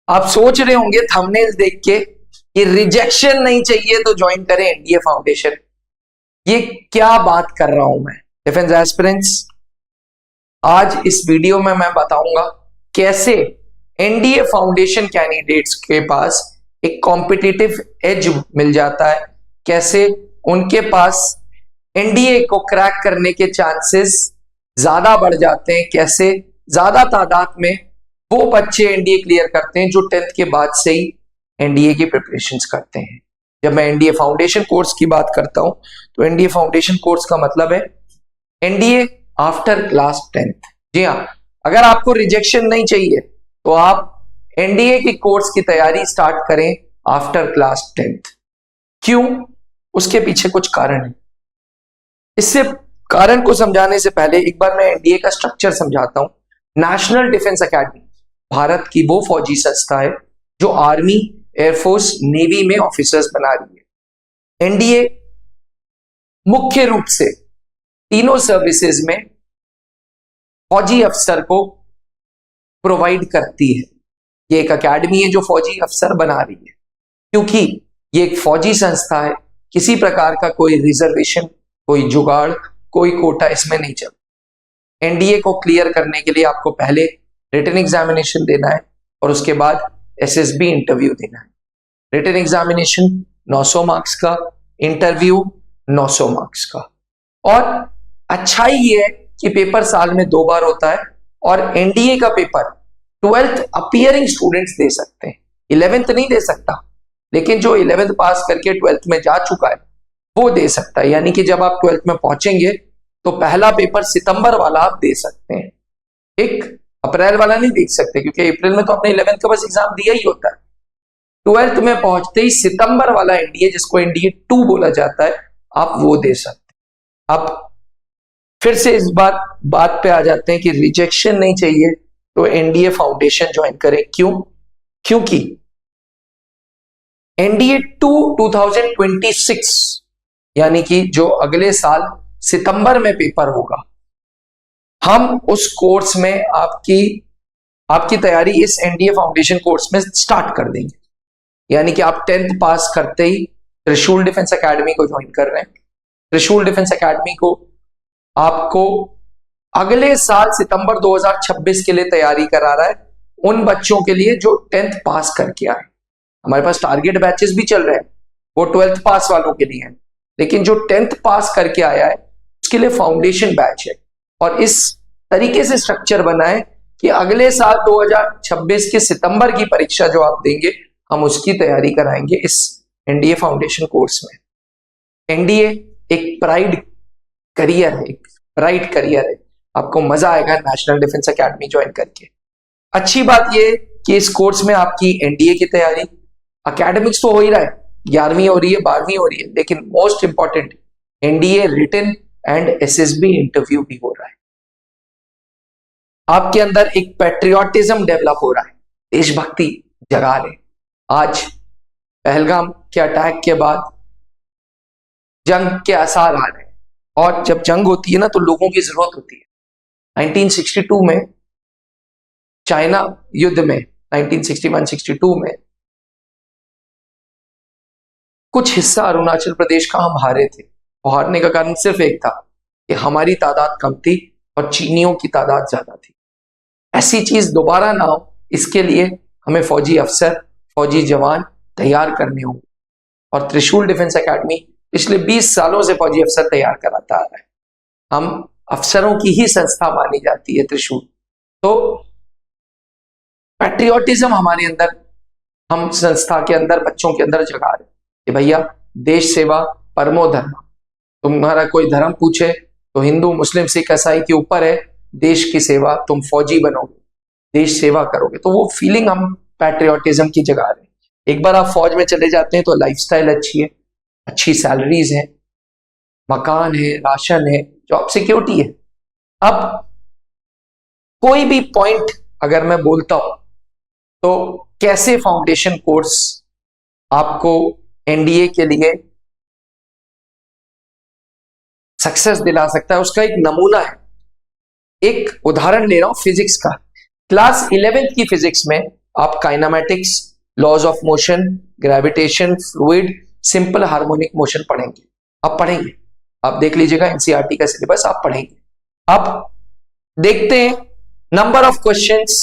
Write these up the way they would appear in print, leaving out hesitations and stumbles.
आप सोच रहे होंगे थंबनेल देख के कि रिजेक्शन नहीं चाहिए तो ज्वाइन करें एनडीए फाउंडेशन। ये क्या बात कर रहा हूं मैं डिफेंस एस्पिरेंट्स। आज इस वीडियो में मैं बताऊंगा कैसे एनडीए फाउंडेशन कैंडिडेट्स के पास एक कॉम्पिटिटिव एज मिल जाता है, कैसे उनके पास एनडीए को क्रैक करने के चांसेस ज्यादा बढ़ जाते हैं, कैसे ज्यादा तादाद में वो बच्चे एनडीए क्लियर करते हैं जो 10th के बाद से ही एनडीए की प्रिपरेशंस करते हैं। जब मैं एनडीए फाउंडेशन कोर्स की बात करता हूं तो एनडीए फाउंडेशन कोर्स का मतलब है एनडीए आफ्टर क्लास 10th। जी हाँ, अगर आपको रिजेक्शन नहीं चाहिए तो आप एनडीए की कोर्स की तैयारी स्टार्ट करें आफ्टर क्लास 10th। क्यों? उसके पीछे कुछ कारण है। इससे कारण को समझाने से पहले एक बार मैं एनडीए का स्ट्रक्चर समझाता हूं। नेशनल डिफेंस एकेडमी भारत की वो फौजी संस्था है जो आर्मी, एयरफोर्स, नेवी में ऑफिसर्स बना रही है। एनडीए मुख्य रूप से तीनों सर्विसेज में फौजी अफसर को प्रोवाइड करती है। ये एक एकेडमी है जो फौजी अफसर बना रही है, क्योंकि ये एक फौजी संस्था है। किसी प्रकार का कोई रिजर्वेशन, कोई जुगाड़, कोई कोटा इसमें नहीं चलता। एनडीए को क्लियर करने के लिए आपको पहले रिटन एग्जामिनेशन देना है और उसके बाद एसएसबी इंटरव्यू देना है। रिटन एग्जामिनेशन 900 मार्क्स का, इंटरव्यू 900 मार्क्स का। और अच्छाई ये है कि पेपर साल में 2 बार होता है और एनडीए का paper 12th appearing students they सकते हैं। 11th नहीं दे सकता, लेकिन जो 11th पास करके 12th में जा चुका है वो दे सकता है। यानी कि जब आप 12th में पहुंचेंगे तो पहला पेपर सितंबर वाला आप दे सकते हैं, एक अप्रैल वाला नहीं देख सकते, क्योंकि अप्रैल में तो आपने 11th का बस एग्जाम दिया ही होता है। 12th में पहुंचते ही सितंबर वाला एनडीए, जिसको एनडीए 2 बोला जाता है, आप वो दे सकते हैं। अब फिर से इस बात पे आ जाते हैं कि रिजेक्शन नहीं चाहिए तो एनडीए फाउंडेशन ज्वाइन करें। क्यों? क्योंकि एनडीए 2 2026 यानी कि जो अगले साल सितंबर में पेपर होगा, हम उस कोर्स में आपकी तैयारी इस एनडीए फाउंडेशन कोर्स में स्टार्ट कर देंगे। यानी कि आप 10th पास करते ही त्रिशूल डिफेंस एकेडमी को ज्वाइन कर रहे हैं। त्रिशूल डिफेंस एकेडमी को आपको अगले साल सितंबर 2026 के लिए तैयारी करा रहा है, उन बच्चों के लिए जो 10th पास करके आए। हमारे पास टारगेट बैचेस भी चल रहे हैं, वो 12th पास वालों के लिए हैं, लेकिन जो 10th पास करके आया है उसके लिए फाउंडेशन बैच है। और इस तरीके से स्ट्रक्चर बना है कि अगले साल 2026 के सितंबर की परीक्षा जो आप देंगे, हम उसकी तैयारी कराएंगे इस एनडीए फाउंडेशन कोर्स में। एनडीए एक प्राइड करियर है, एक ब्राइट करियर है। आपको मजा आएगा नेशनल डिफेंस एकेडमी ज्वाइन करके। अच्छी बात यह कि इस कोर्स में आपकी एनडीए की तैयारी, एकेडमिक्स तो हो ही रहा है, 11वीं हो रही है, 12वीं हो रही है, लेकिन most important NDA written and SSB interview भी हो रहा है। आपके अंदर एक पैट्रियोटिज्म डेवलप हो रहा है, देशभक्ति जगा ले। आज पहलगाम के अटैक के बाद जंग के आसार आ रहे हैं, और जब जंग होती है ना तो लोगों की जरूरत होती है। 1962 में चाइना युद्ध में, 1961-62 में कुछ हिस्सा अरुणाचल प्रदेश का हम हारे थे। और हारने का कारण सिर्फ एक था कि हमारी तादाद कम थी और चीनियों की तादाद ज्यादा थी। ऐसी चीज दोबारा ना हो, इसके लिए हमें फौजी अफसर, फौजी जवान तैयार करने होंगे। और त्रिशूल डिफेंस एकेडमी पिछले 20 सालों से फौजी अफसर तैयार कराता आ रहा है। हम अफसरों की ही संस्था मानी जाती है त्रिशूल। तो पैट्रियोटिज्म हमारे अंदर, हम संस्था के अंदर बच्चों के अंदर जगा रहे कि भैया देश सेवा परमो धर्म। तुम्हारा कोई धर्म पूछे तो हिंदू, मुस्लिम, सिख, ईसाई के ऊपर है देश की सेवा। तुम फौजी बनोगे, देश सेवा करोगे, तो वो फीलिंग हम पैट्रियोटिज्म की जगा रहे हैं। एक बार आप फौज में चले जाते हैं तो लाइफस्टाइल अच्छी है, अच्छी सैलरीज है, मकान है, राशन है, जॉब सिक्योरिटी है। अब कोई भी पॉइंट अगर मैं बोलता हूं तो कैसे फाउंडेशन कोर्स आपको एनडीए के लिए सक्सेस दिला सकता है, उसका एक नमूना है। एक उदाहरण ले रहा हूं फिजिक्स का। क्लास 11th की फिजिक्स में आप kinematics, laws of motion, gravitation, fluid, simple harmonic motion पढ़ेंगे। आप पढ़ेंगे, आप देख लीजिएगा एनसीईआरटी का सिलेबस आप पढ़ेंगे। अब देखते हैं नंबर ऑफ क्वेश्चंस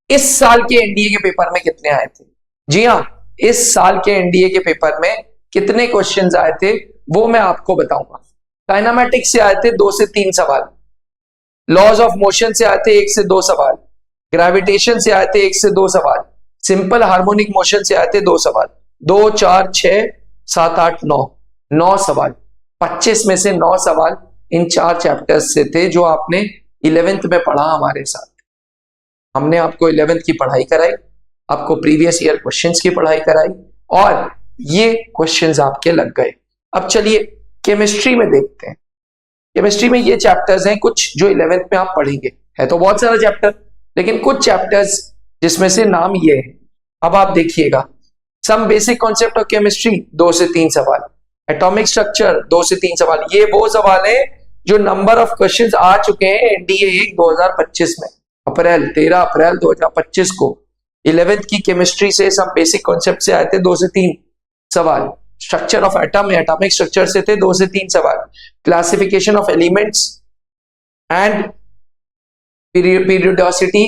इस साल के एनडीए के पेपर में कितने आए थे। जी हां, इस साल के एनडीए के पेपर में कितने क्वेश्चंस आए थे वो मैं आपको बताऊंगा। काइनामेटिक्स से आए थे 2 से 3 सवाल, लॉज ऑफ मोशन से आए थे 1 से 2 सवाल, ग्रेविटेशन से आए थे 1 से 2 सवाल, सिंपल हार्मोनिक मोशन से आए थे 2 सवाल, 2 4 6 7 8 9 सवाल। 25 में से 9 सवाल इन 4 चैप्टर्स से थे जो आपने 11th में पढ़ा हमारे साथ। हमने आपको 11th की पढ़ाई कराई, आपको प्रीवियस ईयर क्वेश्चंस की पढ़ाई कराई और ये क्वेश्चंस आपके लग गए। अब चलिए केमिस्ट्री में देखते हैं। केमिस्ट्री में ये चैप्टर्स हैं कुछ जो 11th में आप पढ़ेंगे। है तो बहुत सारा चैप्टर, लेकिन कुछ चैप्टर्स जिसमें से नाम ये है। अब आप देखिएगा, some basic concept of chemistry 2 से 3 सवाल, एटॉमिक स्ट्रक्चर 2 से 3 सवाल। ये वो सवाल है जो नंबर ऑफ क्वेश्चंस आ चुके हैं एनडीए 2025 में। अप्रैल 13 अप्रैल 2025 को 11th की केमिस्ट्री से सब बेसिक कॉन्सेप्ट से आए थे 2 से 3 सवाल। स्ट्रक्चर ऑफ एटम में एटॉमिक स्ट्रक्चर से थे 2 से 3 सवाल। क्लासिफिकेशन ऑफ एलिमेंट्स एंड पीरियोडोसिटी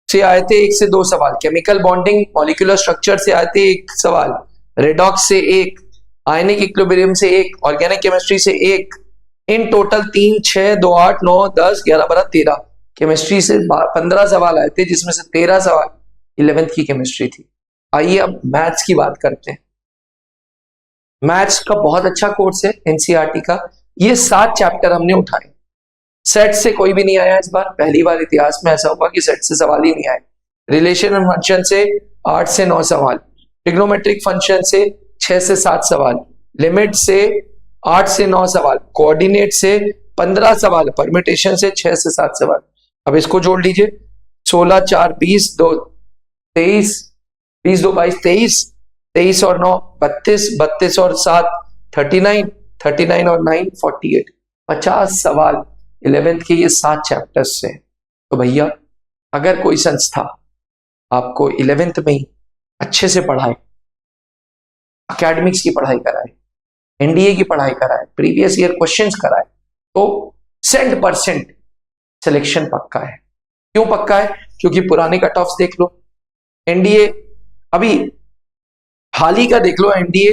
से आए थे 1 से 2 सवाल। केमिकल बॉन्डिंग मॉलिक्यूलर स्ट्रक्चर से आए थे 1 सवाल। रेडॉक्स से 1, आयनिक इक्विलिब्रियम से 1, ऑर्गेनिक केमिस्ट्री से 1। इन टोटल 3 6 2 8 9 10 11 12 13 केमिस्ट्री से 15 सवाल आए थे, जिसमें से 13 सवाल 11th की केमिस्ट्री थी। आइए अब मैथ्स की बात करते हैं। मैथ्स का बहुत अच्छा कोर्स है एनसीईआरटी का। ये 7 चैप्टर हमने उठाए। सेट से कोई भी नहीं आया इस बार, पहली बार इतिहास में ऐसा हुआ कि सेट से सवाल ही नहीं आए। रिलेशन एंड फंक्शन से 8 से 9 सवाल, ट्रिग्नोमेट्रिक फंक्शन से 6 से 7 सवाल, लिमिट से 8 से 9 सवाल, कोऑर्डिनेट से 15 सवाल, परम्यूटेशन से 6 से 7 सवाल। अब इसको जोड़ लीजिए, 16 4 20 2 23, 20 2 22 23, 23 और 9 32, 32 और 7 39, 39 और 9 48, 50 सवाल 11th के ये 7 चैप्टर्स से। तो भैया अगर कोई संस्था आपको 11th में ही अच्छे से पढ़ाए, एकेडमिक्स की पढ़ाई कराए, एनडीए की पढ़ाई कराए, प्रीवियस ईयर क्वेश्चंस कराए, तो 100% सिलेक्शन पक्का है। क्यों पक्का है? क्योंकि पुराने कट ऑफ्स देख लो। एनडीए अभी हाल ही का देख लो, एनडीए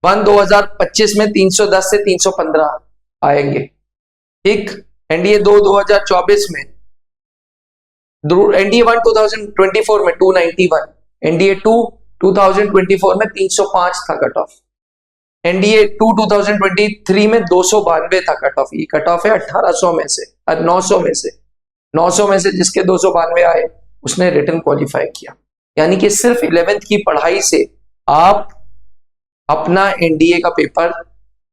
1 2025 में 310 से 315 आएंगे। एक एनडीए 2 2024 में, एनडीए 1 2024 में 291, एनडीए 2 2024 में 305 था कट ऑफ, एनडीए 2 2023 में 292 था कट ऑफ। ये कट ऑफ है 1800 में से, 900 में से जिसके 292 आए उसने रिटन क्वालिफाई किया। यानी कि सिर्फ 11th की पढ़ाई से आप अपना एनडीए का पेपर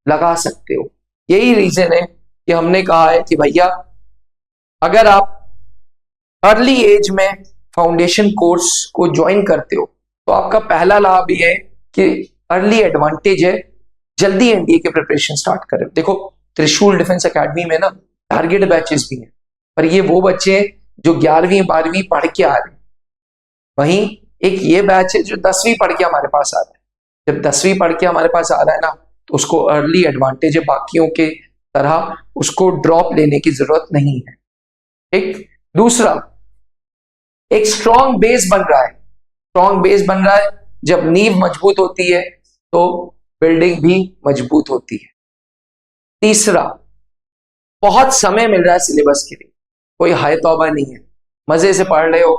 लगा सकते हो। यही रीजन है कि हमने कहा है कि भैया अगर आप अर्ली एज में फाउंडेशन कोर्स को ज्वाइन करते हो तो आपका पहला लाभ ये है कि अर्ली एडवांटेज है, जल्दी एनडीए के प्रिपरेशन स्टार्ट करें। देखो त्रिशूल डिफेंस एकेडमी में ना टारगेट बैचेस भी हैं, पर ये वो बच्चे हैं जो 11वीं 12वीं पढ़ के आ रहे हैं। वहीं एक ये बैच है जो 10वीं पढ़ के हमारे पास आ रहा है। जब 10वीं पढ़ के हमारे पास आ रहा है ना, तो उसको अर्ली एडवांटेज है, बाकियों के तरह उसको ड्रॉप लेने की जरूरत नहीं है। एक दूसरा, एक स्ट्रॉन्ग बेस बन रहा है। स्ट्रॉन्ग बेस बन रहा है, जब नींव मजबूत होती है तो बिल्डिंग भी मजबूत होती है। तीसरा, बहुत समय मिल रहा है सिलेबस के लिए, कोई हाय तौबा नहीं है, मजे से पढ़ रहे हो,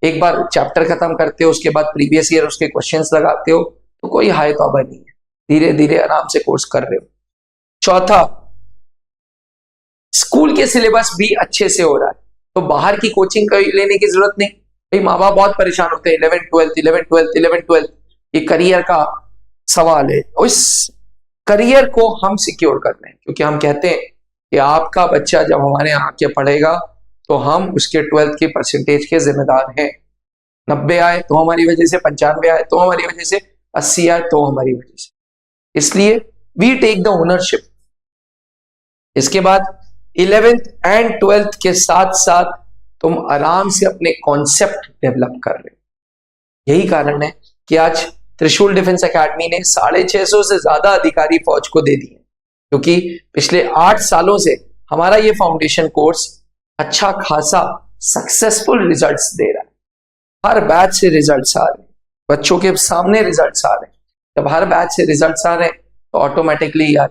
एक बार चैप्टर खत्म करते हो, उसके बाद प्रीवियस ईयर उसके क्वेश्चंस लगाते हो, तो कोई हाय तौबा नहीं है, धीरे धीरे आराम से कोर्स कर रहे हो। चौथा, स्कूल के सिलेबस भी अच्छे से हो रहा है, तो बाहर की कोचिंग लेने की जरूरत नहीं। भाई माँ बाप बहुत परेशान होते हैं, 11th 12th ये करियर का सवाल है। उस करियर को हम सिक्योर कर रहे हैं, क्योंकि हम कहते हैं कि आपका बच्चा जब हमारे यहाँ आके पढ़ेगा तो हम उसके 12th के परसेंटेज के जिम्मेदार हैं। 90 आए तो हमारी वजह से, 95 आए तो हमारी वजह से, 80 आए तो हमारी वजह से, इसलिए वी टेक द ओनरशिप। इसके बाद 11th एंड 12th के साथ साथ तुम आराम से अपने कॉन्सेप्ट डेवलप कर रहे हो। यही कारण है कि आज त्रिशूल डिफेंस एकेडमी ने 650 से ज्यादा अधिकारी फौज को दे दिए, क्योंकि पिछले 8 सालों से हमारा ये फाउंडेशन कोर्स अच्छा खासा सक्सेसफुल रिजल्ट्स दे रहा है। हर बैच से रिजल्ट्स आ रहे हैं, बच्चों के सामने रिजल्ट्स आ रहे हैं। जब हर बैच से रिजल्ट्स आ रहे हैं तो ऑटोमेटिकली यार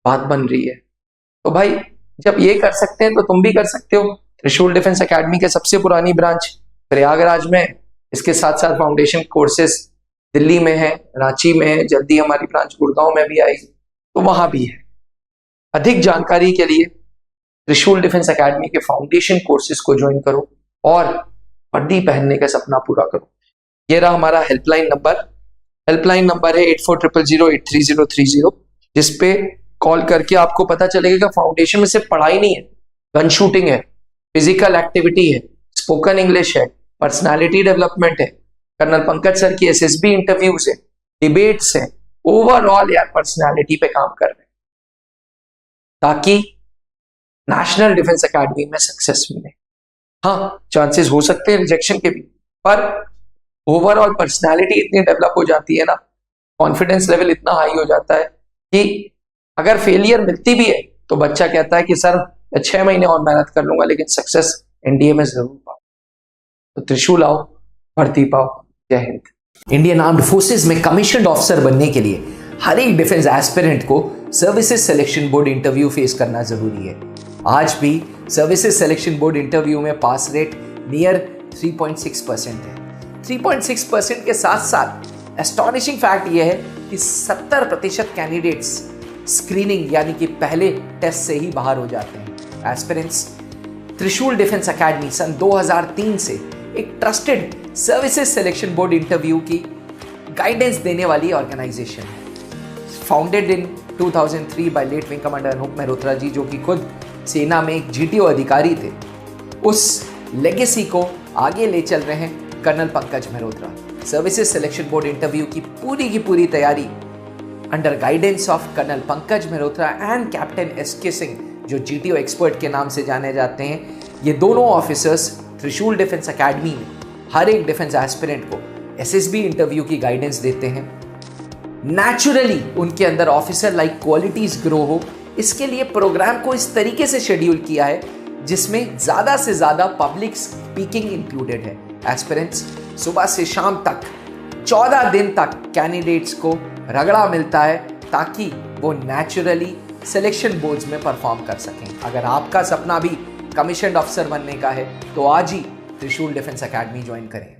बात बन रही है। तो भाई जब ये कर सकते हैं तो तुम भी कर सकते हो। त्रिशूल डिफेंस एकेडमी के सबसे पुरानी ब्रांच प्रयागराज में, इसके साथ साथ फाउंडेशन कोर्सेस दिल्ली में है, रांची में है, जल्दी हमारी ब्रांच गुड़गांव में भी आएगी, तो वहां भी है। अधिक जानकारी के लिए त्रिशूल डिफेंस एकेडमी के फाउंडेशन कोर्सेज को ज्वाइन करो और वर्दी पहनने का सपना पूरा करो। ये रहा हमारा हेल्पलाइन नंबर। हेल्पलाइन नंबर है 8400083030, जिसपे कॉल करके आपको पता चलेगा कि फाउंडेशन में सिर्फ पढ़ाई नहीं है, गन शूटिंग है, फिजिकल एक्टिविटी है, स्पोकन इंग्लिश है, पर्सनालिटी डेवलपमेंट है, कर्नल पंकज सर की एसएसबी इंटरव्यूज है, डिबेट्स है। ओवरऑल यार पर्सनालिटी पे काम कर रहे हैं ताकि नेशनल डिफेंस एकेडमी में सक्सेस मिले। हाँ, चांसेस हो सकते हैं रिजेक्शन के भी, पर ओवरऑल पर्सनालिटी इतनी डेवलप हो जाती है ना, कॉन्फिडेंस लेवल इतना हाई हो जाता है कि अगर फेलियर मिलती भी है तो बच्चा कहता है कि सर मैं 6 महीने और मेहनत कर लूंगा लेकिन सक्सेस एनडीए में जरूर पाऊं। तो त्रिशूल आओ, भर्ती पाओ। जय हिंद। इंडियन आर्म्ड फोर्सेज में कमीशन्ड ऑफिसर बनने के लिए हर एक डिफेंस एस्पिरेंट को services selection board interview face करना जरूरी है। आज भी सर्विसेज सिलेक्शन बोर्ड इंटरव्यू में पास रेट नियर 3.6% है। 3.6% के साथ साथ एस्टॉनिशिंग फैक्ट यह है कि 70% कैंडिडेट्स स्क्रीनिंग यानी कि पहले टेस्ट से ही बाहर हो जाते हैं। एस्पिरेंट्स त्रिशूल डिफेंस एकेडमी सन 2003 से एक trusted services selection board interview की गाइडेंस देने वाली ऑर्गेनाइजेशन है। Founded in 2003 by late wing commander Anup Mehrotra ji, जो कि खुद सेना में एक जीटीओ अधिकारी थे। उस लेगेसी को आगे ले चल रहे हैं colonel Pankaj Mehrotra. Services selection board interview की पूरी तैयारी under guidance of colonel Pankaj Mehrotra and captain SK Singh, जो जीटीओ एक्सपर्ट के नाम से जाने जाते हैं। ये दोनों ऑफिसर्स त्रिशूल डिफेंस एकेडमी में हर एक डिफेंस एस्पिरेंट को एसएसबी इंटरव्यू की गाइडेंस देते हैं। नेचुरली उनके अंदर ऑफिसर लाइक क्वालिटीज ग्रो हो, इसके लिए प्रोग्राम को इस तरीके से शेड्यूल किया है जिसमें ज्यादा से ज्यादा पब्लिक स्पीकिंग इंक्लूडेड है। एस्पिरेंट्स सुबह से शाम तक 14 दिन तक कैंडिडेट्स को रगड़ा मिलता है ताकि वो नेचुरली सिलेक्शन बोर्ड्स में परफॉर्म कर सकें। अगर आपका सपना भी कमीशन्ड ऑफिसर बनने का है तो आज ही त्रिशूल डिफेंस एकेडमी ज्वाइन करें।